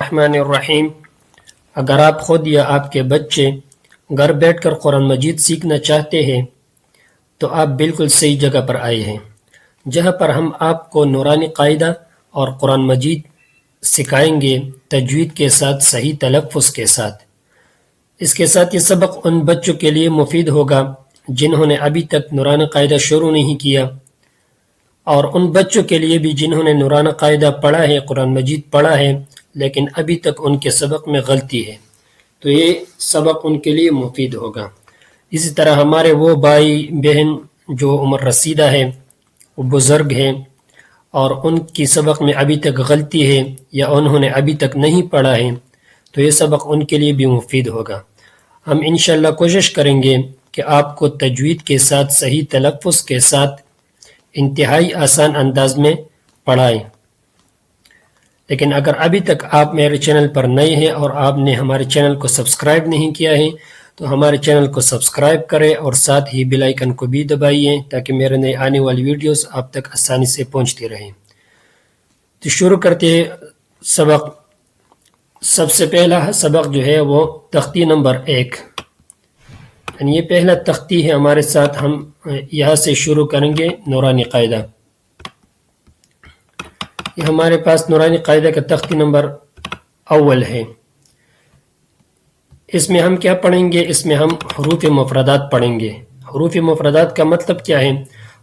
الرحمن الرحیم۔ اگر آپ خود یا آپ کے بچے گھر بیٹھ کر قرآن مجید سیکھنا چاہتے ہیں تو آپ بالکل صحیح جگہ پر آئے ہیں، جہاں پر ہم آپ کو نورانی قاعدہ اور قرآن مجید سکھائیں گے تجوید کے ساتھ، صحیح تلفظ کے ساتھ۔ اس کے ساتھ یہ سبق ان بچوں کے لیے مفید ہوگا جنہوں نے ابھی تک نورانی قاعدہ شروع نہیں کیا، اور ان بچوں کے لیے بھی جنہوں نے نورانی قاعدہ پڑھا ہے، قرآن مجید پڑھا ہے، لیکن ابھی تک ان کے سبق میں غلطی ہے، تو یہ سبق ان کے لیے مفید ہوگا۔ اسی طرح ہمارے وہ بھائی بہن جو عمر رسیدہ ہے، وہ بزرگ ہیں، اور ان کی سبق میں ابھی تک غلطی ہے یا انہوں نے ابھی تک نہیں پڑھا ہے، تو یہ سبق ان کے لیے بھی مفید ہوگا۔ ہم انشاءاللہ کوشش کریں گے کہ آپ کو تجوید کے ساتھ، صحیح تلفظ کے ساتھ، انتہائی آسان انداز میں پڑھائیں۔ لیکن اگر ابھی تک آپ میرے چینل پر نئے ہیں اور آپ نے ہمارے چینل کو سبسکرائب نہیں کیا ہے تو ہمارے چینل کو سبسکرائب کریں اور ساتھ ہی بیل آئیکن کو بھی دبائیے تاکہ میرے نئے آنے والی ویڈیوز آپ تک آسانی سے پہنچتی رہیں۔ تو شروع کرتے ہیں سبق۔ سب سے پہلا سبق جو ہے وہ تختی نمبر 1، یعنی یہ پہلا تختی ہے ہمارے ساتھ، ہم یہاں سے شروع کریں گے نورانی قاعدہ۔ یہ ہمارے پاس نورانی قاعدہ کا تختی نمبر اول ہے۔ اس میں ہم کیا پڑھیں گے؟ اس میں ہم حروف مفردات پڑھیں گے۔ حروف مفردات کا مطلب کیا ہے؟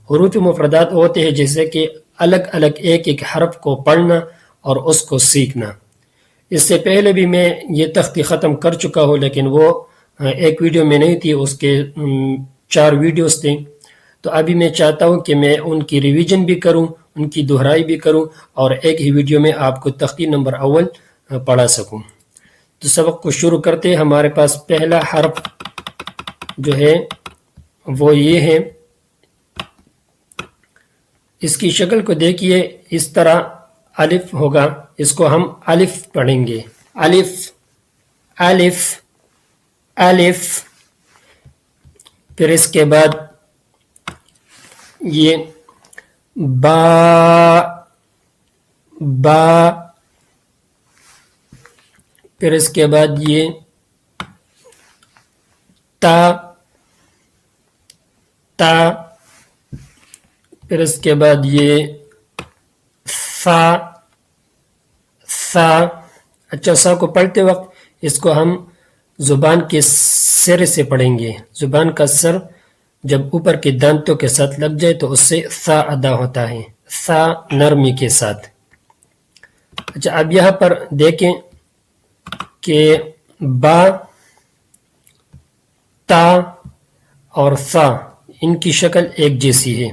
حروف مفردات ہوتے ہیں جیسے کہ الگ الگ ایک ایک حرف کو پڑھنا اور اس کو سیکھنا۔ اس سے پہلے بھی میں یہ تختی ختم کر چکا ہوں، لیکن وہ ایک ویڈیو میں نہیں تھی، اس کے 4 ویڈیوز تھے، تو ابھی میں چاہتا ہوں کہ میں ان کی ریویژن بھی کروں، ان کی دہرائی بھی کروں، اور ایک ہی ویڈیو میں آپ کو تختی نمبر اول پڑھا سکوں۔ تو سبق کو شروع کرتے ہیں۔ ہمارے پاس پہلا حرف جو ہے وہ یہ ہے، اس کی شکل کو دیکھیے، اس طرح الف ہوگا، اس کو ہم الف پڑھیں گے۔ الف الف الف، پھر اس کے بعد یہ با با، پھر اس کے بعد یہ تا تا، پھر اس کے بعد یہ ثا ثا۔ اچھا، سا کو پڑھتے وقت اس کو ہم زبان کے سر سے پڑھیں گے۔ زبان کا سر جب اوپر کے دانتوں کے ساتھ لگ جائے تو اس سے ثا ادا ہوتا ہے، ثا نرمی کے ساتھ۔ اچھا، اب یہاں پر دیکھیں کہ با، تا اور ثا ان کی شکل ایک جیسی ہے،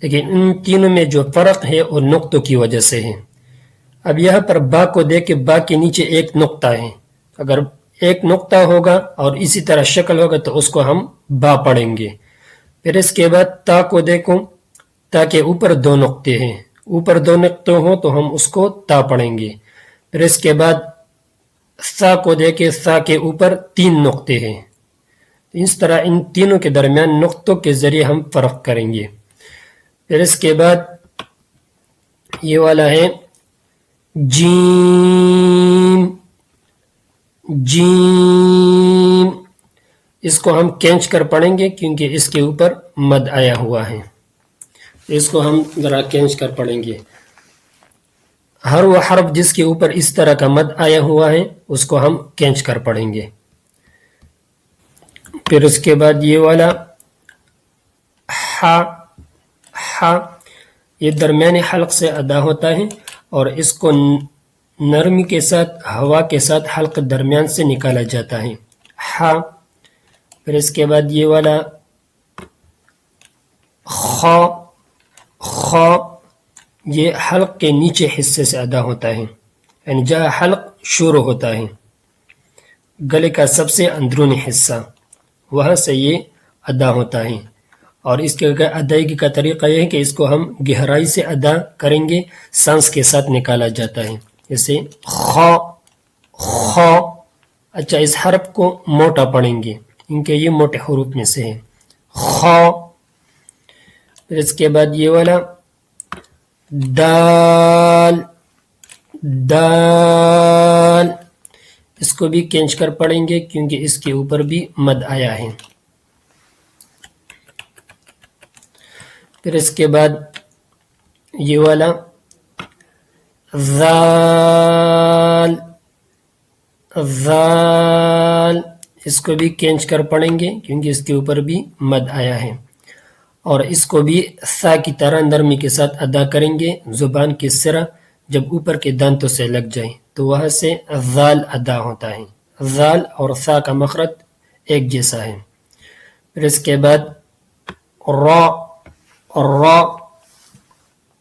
لیکن ان تینوں میں جو فرق ہے وہ نقطوں کی وجہ سے ہے۔ اب یہاں پر با کو دیکھیں، با کے نیچے ایک نقطہ ہے، اگر ایک نقطہ ہوگا اور اسی طرح شکل ہوگا تو اس کو ہم با پڑھیں گے۔ پھر اس کے بعد تا کو دیکھو، تا کے اوپر 2 نقطے ہیں، اوپر 2 نقطے ہوں تو ہم اس کو تا پڑھیں گے۔ پھر اس کے بعد ثا کو دیکھیں، ثا کے اوپر 3 نقطے ہیں، اس طرح ان تینوں کے درمیان نقطوں کے ذریعے ہم فرق کریں گے۔ پھر اس کے بعد یہ والا ہے جیم جیم، اس کو ہم کھینچ کر پڑھیں گے کیونکہ اس کے اوپر مد آیا ہوا ہے، اس کو ہم ذرا کھینچ کر پڑھیں گے۔ ہر وہ حرف جس کے اوپر اس طرح کا مد آیا ہوا ہے اس کو ہم کھینچ کر پڑھیں گے۔ پھر اس کے بعد یہ والا ہا ہا، یہ درمیانی حلق سے ادا ہوتا ہے اور اس کو نرمی کے ساتھ، ہوا کے ساتھ حلق درمیان سے نکالا جاتا ہے، ہا۔ پھر اس کے بعد یہ والا خا خا، یہ حلق کے نیچے حصے سے ادا ہوتا ہے، یعنی جہاں حلق شروع ہوتا ہے، گلے کا سب سے اندرونی حصہ، وہاں سے یہ ادا ہوتا ہے۔ اور اس کے ادائیگی کا طریقہ یہ ہے کہ اس کو ہم گہرائی سے ادا کریں گے، سانس کے ساتھ نکالا جاتا ہے، جیسے خا خا۔ اچھا، اس حرف کو موٹا پڑھیں گے کیونکہ یہ موٹے حروف میں سے ہے، خا۔ پھر اس کے بعد یہ والا دال دال، کو بھی کھینچ کر پڑھیں گے کیونکہ اس کے اوپر بھی مد آیا ہے. پھر اس کے بعد یہ والا ذال، ذال اس کو بھی کھینچ کر پڑھیں گے کیونکہ اس کے اوپر بھی مد آیا ہے. اور اس کو بھی سا کی طرح نرمی کے ساتھ ادا کریں گے. زبان کے سرا جب اوپر کے دانتوں سے لگ جائیں تو وہاں سے ذال ادا ہوتا ہے. ذال اور سا کا مخرج ایک جیسا ہے. پھر اس کے بعد را، را،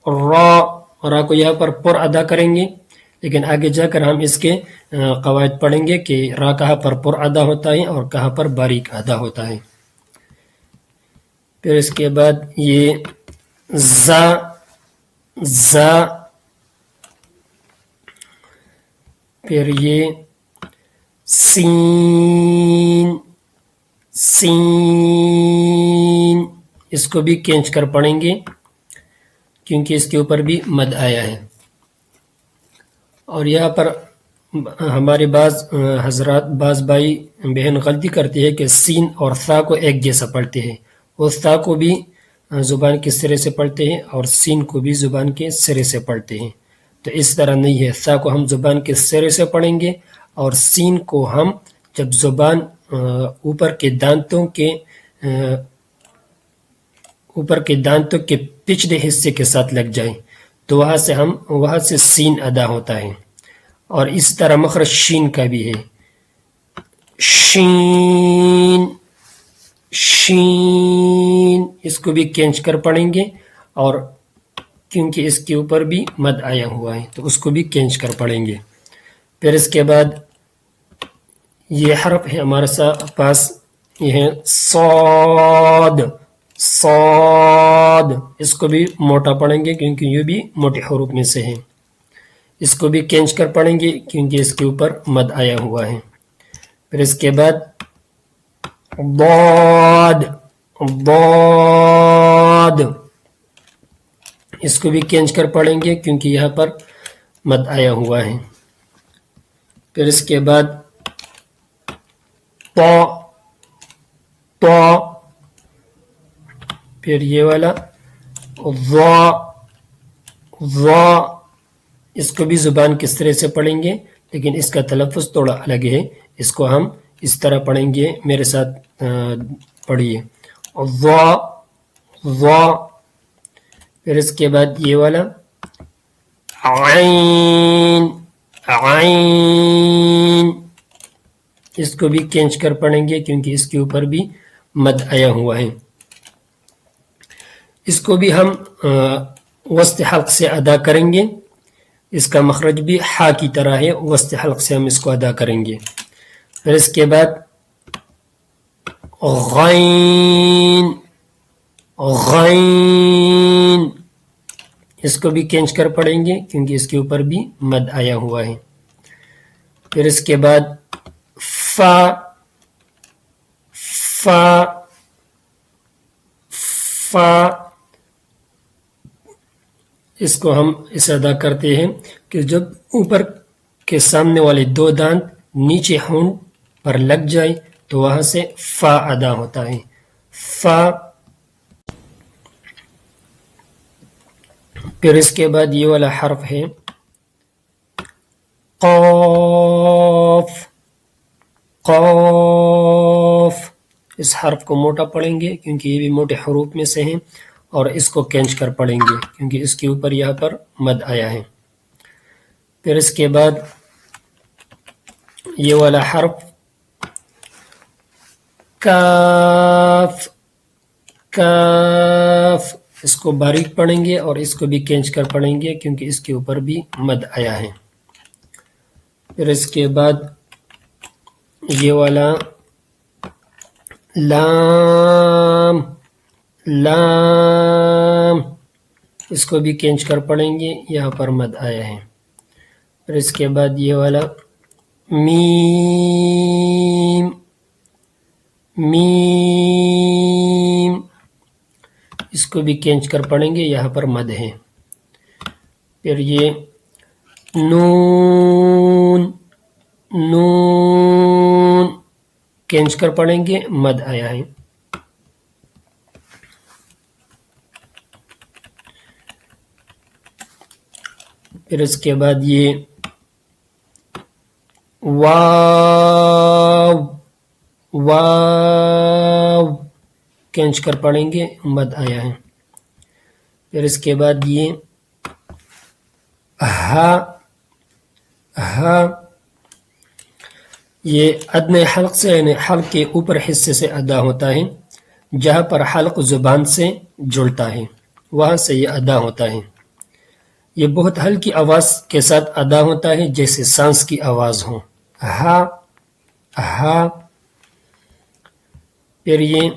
را، را کو یہاں پر پر ادا کریں گے، لیکن آگے جا کر ہم اس کے قواعد پڑھیں گے کہ را کہاں پر ادا ہوتا ہے اور کہاں پر باریک ادا ہوتا ہے. پھر اس کے بعد یہ زا، زا، پھر یہ سین، سین اس کو بھی کھینچ کر پڑھیں گے کیونکہ اس کے اوپر بھی مد آیا ہے. اور یہاں پر ہمارے بعض حضرات، بعض بھائی بہن غلطی کرتے ہیں کہ سین اور سا کو ایک جیسا پڑھتے ہیں. وہ سا کو بھی زبان کے سرے سے پڑھتے ہیں اور سین کو بھی زبان کے سرے سے پڑھتے ہیں. تو اس طرح نہیں ہے. سا کو ہم زبان کے سرے سے پڑھیں گے اور سین کو ہم جب زبان اوپر کے دانتوں کے پچھلے حصے کے ساتھ لگ جائیں تو وہاں سے سین ادا ہوتا ہے. اور اس طرح مخرج شین کا بھی ہے. شین، شین اس کو بھی کھینچ کر پڑھیں گے اور کیونکہ اس کے اوپر بھی مد آیا ہوا ہے تو اس کو بھی کھینچ کر پڑھیں گے. پھر اس کے بعد یہ حرف ہے ہمارے پاس، یہ ہے صاد، صاد اس کو بھی موٹا پڑھیں گے کیونکہ یہ بھی موٹے حروف میں سے ہے. اس کو بھی کھینچ کر پڑھیں گے کیونکہ اس کے اوپر مد آیا ہوا ہے. پھر اس کے بعد ضاد، ضاد اس کو بھی کھینچ کر پڑھیں گے کیونکہ یہاں پر مد آیا ہوا ہے. پھر اس کے بعد طا، طا، پھر یہ والا ضا، ضا اس کو بھی زبان کے سرے سے پڑھیں گے لیکن اس کا تلفظ تھوڑا الگ ہے. اس کو ہم اس طرح پڑھیں گے، میرے ساتھ پڑھیے ضا، ضا. پھر اس کے بعد یہ والا عین، عین اس کو بھی کھینچ کر پڑھیں گے کیونکہ اس کے اوپر بھی مد آیا ہوا ہے. اس کو بھی ہم وسط حلق سے ادا کریں گے. اس کا مخرج بھی ہا کی طرح ہے، وسط حلق سے ہم اس کو ادا کریں گے. پھر اس کے بعد غین، غین اس کو بھی کھینچ کر پڑھیں گے کیونکہ اس کے اوپر بھی مد آیا ہوا ہے. پھر اس کے بعد فا، فا، فا اس کو ہم اس ادا کرتے ہیں کہ جب اوپر کے سامنے والے دو دانت نیچے ہونٹ پر لگ جائے تو وہاں سے فا ادا ہوتا ہے. فا. پھر اس کے بعد یہ والا حرف ہے قاف، قاف اس حرف کو موٹا پڑھیں گے کیونکہ یہ بھی موٹے حروف میں سے ہیں اور اس کو کھینچ کر پڑھیں گے کیونکہ اس کے اوپر یہاں پر مد آیا ہے. پھر اس کے بعد یہ والا حرف کاف، کاف اس کو باریک پڑھیں گے اور اس کو بھی کھینچ کر پڑھیں گے کیونکہ اس کے اوپر بھی مد آیا ہے. پھر اس کے بعد یہ والا لام، لام اس کو بھی کھینچ کر پڑھیں گے، یہاں پر مد آیا ہے. پھر اس کے بعد یہ والا میم، میم اس کو بھی کھینچ کر پڑھیں گے، یہاں پر مد ہے. پھر یہ نون، نون کھینچ کر پڑھیں گے، مد آیا ہے. پھر اس کے بعد یہ واو واو کھینچ کر پڑھیں گے، مد آیا ہے. پھر اس کے بعد یہ ہا ہا، یہ ادنی حلق سے یعنی حلق کے اوپر حصے سے ادا ہوتا ہے. جہاں پر حلق زبان سے جڑتا ہے وہاں سے یہ ادا ہوتا ہے. یہ بہت ہلکی آواز کے ساتھ ادا ہوتا ہے جیسے سانس کی آواز ہو. ہا ہا. پھر یہ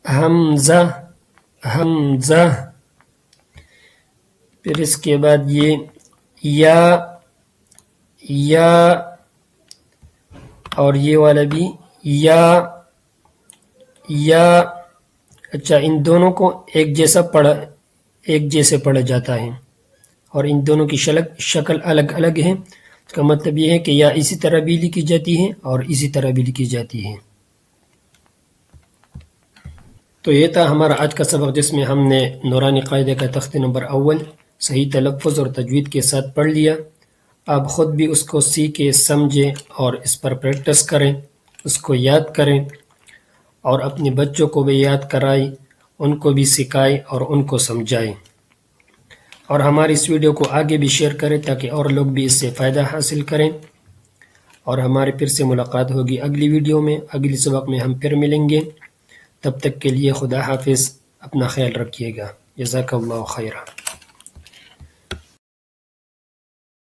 حمزہ حمزہ. پھر اس کے بعد یہ یا یا، اور یہ والا بھی یا یا. اچھا، ان دونوں کو ایک جیسے پڑھا جاتا ہے اور ان دونوں کی شکل الگ الگ ہے. اس کا مطلب یہ ہے کہ یا اسی طرح بھی لکھی جاتی ہے اور اسی طرح بھی لکھی جاتی ہے. تو یہ تھا ہمارا آج کا سبق جس میں ہم نے نورانی قاعدے کا تخت نمبر اول صحیح تلفظ اور تجوید کے ساتھ پڑھ لیا. آپ خود بھی اس کو سیکھیں، سمجھیں اور اس پر پریکٹس کریں، اس کو یاد کریں اور اپنے بچوں کو بھی یاد کرائیں، ان کو بھی سکھائیں اور ان کو سمجھائیں. اور ہماری اس ویڈیو کو آگے بھی شیئر کریں تاکہ اور لوگ بھی اس سے فائدہ حاصل کریں. اور ہماری پھر سے ملاقات ہوگی اگلی ویڈیو میں، اگلی سبق میں ہم پھر ملیں گے. تب تک کے لیے خدا حافظ، اپنا خیال رکھیے گا. جزاک اللہ خیرہ.